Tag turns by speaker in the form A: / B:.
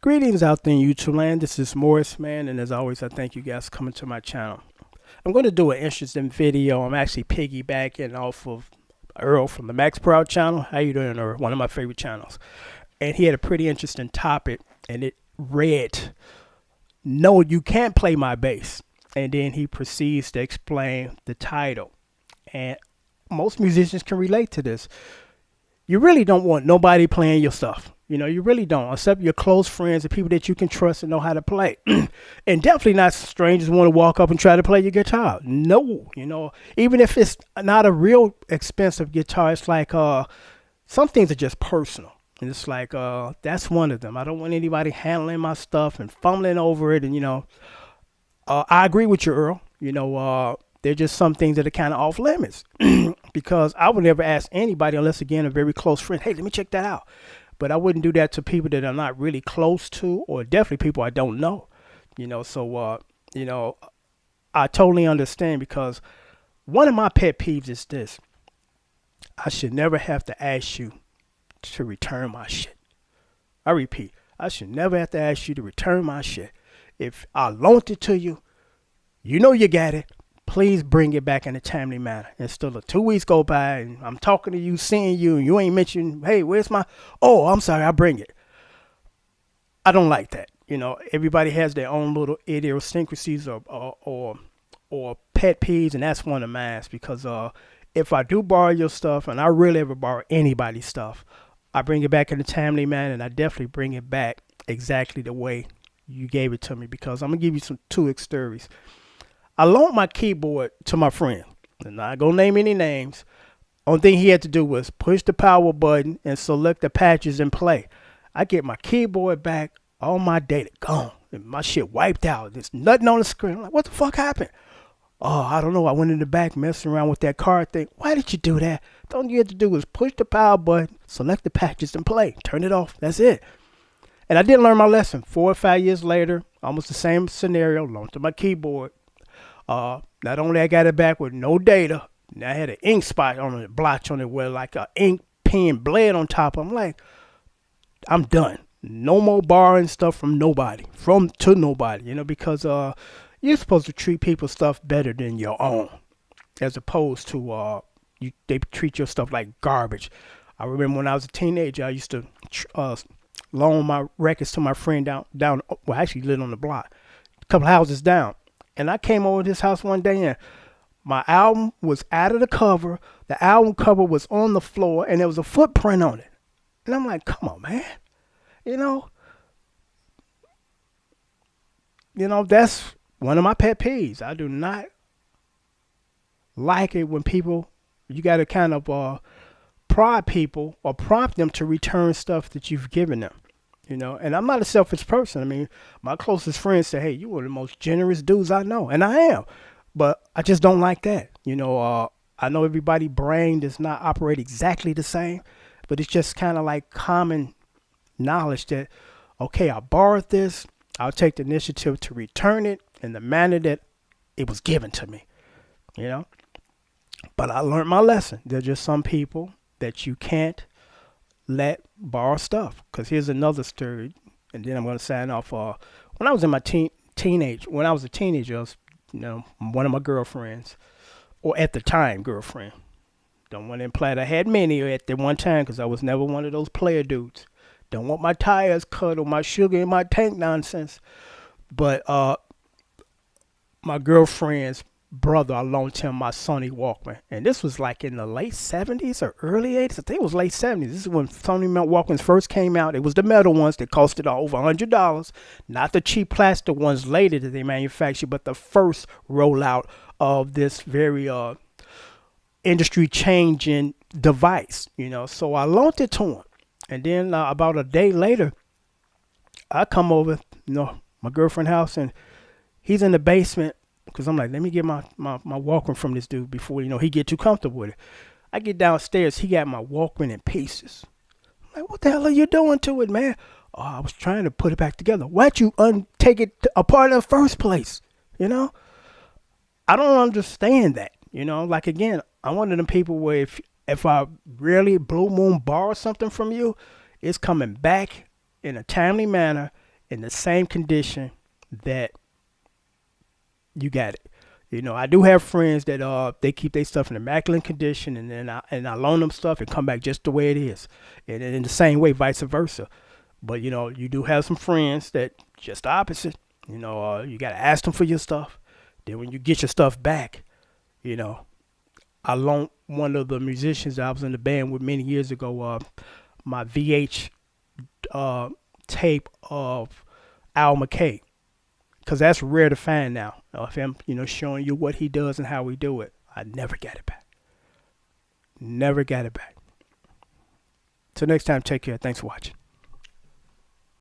A: Greetings out there in YouTube land. This is Morris, man, and as always, I thank you guys for coming to my channel. I'm going to do an interesting video. I'm actually piggybacking off of Earl from the Max Proud channel. How you doing, Earl? One of my favorite channels. And he had a pretty interesting topic, and it read, "No, you can't play my bass." And then he proceeds to explain the title. And most musicians can relate to this. You really don't want nobody playing your stuff. You really don't, except your close friends and people that you can trust and know how to play. And definitely not strangers want to walk up and try to play your guitar. No, even if it's not a real expensive guitar, it's like some things are just personal. And it's like that's one of them. I don't want anybody handling my stuff and fumbling over it. And I agree with you, Earl. There's just some things that are kind of off limits because I would never ask anybody unless, again, a very close friend, hey, let me check that out. But I wouldn't do that to people that I'm not really close to, or definitely people I don't know. So I totally understand, because one of my pet peeves is this: I should never have to ask you to return my shit. I repeat, I should never have to ask you to return my shit. If I loaned it to you, you know you got it. Please bring it back in a timely manner. And still 2 weeks go by and I'm talking to you, seeing you, and you ain't mentioned, hey, where's my, oh, I'm sorry, I'll bring it. I don't like that. Everybody has their own little idiosyncrasies or pet peeves, and that's one of mine. Because if I do borrow your stuff, and I really ever borrow anybody's stuff, I bring it back in a timely manner, and I definitely bring it back exactly the way you gave it to me. Because I'm going to give you two stories. I loaned my keyboard to my friend. I'm not going to name any names. Only thing he had to do was push the power button and select the patches and play. I get my keyboard back, all my data gone. And my shit wiped out. There's nothing on the screen. I'm like, what the fuck happened? Oh, I don't know. I went in the back messing around with that card thing. Why did you do that? The only you had to do was push the power button, select the patches and play. Turn it off. That's it. And I didn't learn my lesson. 4 or 5 years later, almost the same scenario, loaned to my keyboard. Not only I got it back with no data, and I had an ink spot on it, blotch on it, where like a ink pen bled on top. I'm like, I'm done. No more borrowing stuff from nobody, to nobody, because you're supposed to treat people's stuff better than your own, as opposed to they treat your stuff like garbage. I remember when I was a teenager, I used to loan my records to my friend down. Well, I actually lived on the block, a couple houses down. And I came over to his house one day, and my album was out of the cover. The album cover was on the floor, and there was a footprint on it. And I'm like, come on, man. That's one of my pet peeves. I do not like it when you got to kind of prod people or prompt them to return stuff that you've given them. And I'm not a selfish person. I mean, my closest friends say, hey, you are the most generous dudes I know. And I am. But I just don't like that. I know everybody's brain does not operate exactly the same, but it's just kind of like common knowledge that, okay, I borrowed this. I'll take the initiative to return it in the manner that it was given to me. But I learned my lesson. There's just some people that you can't let borrow stuff. Because here's another story, and then I'm going to sign off. When I was in my when I was a teenager, I was, one of my girlfriends, or at the time girlfriend, don't want to imply that I had many at the one time, because I was never one of those player dudes. Don't want my tires cut or my sugar in my tank nonsense. But my girlfriend's brother, I loaned him my Sony Walkman, and this was like in the late 70s or early 80s. I think it was late 70s. This is when Sony Walkmans first came out. It was the metal ones that costed over $100, not the cheap plastic ones later that they manufactured, but the first rollout of this very industry changing device. So I loaned it to him, and then about a day later, I come over, my girlfriend's house, and he's in the basement. Because I'm like, let me get my Walkman from this dude before, he get too comfortable with it. I get downstairs. He got my Walkman in pieces. I'm like, what the hell are you doing to it, man? Oh, I was trying to put it back together. Why'd you take it apart in the first place? I don't understand that. Like, again, I'm one of them people where if I really blue moon borrow something from you, it's coming back in a timely manner. in the same condition that you got it. I do have friends that they keep their stuff in immaculate condition, and then I loan them stuff and come back just the way it is, and in the same way, vice versa. But you do have some friends that just the opposite. You gotta ask them for your stuff. Then when you get your stuff back, you know, I loaned one of the musicians I was in the band with many years ago my VH uh, tape of Al McKay, because that's rare to find now. Of him, showing you what he does and how we do it. I never got it back. Never got it back. Till next time, take care. Thanks for watching.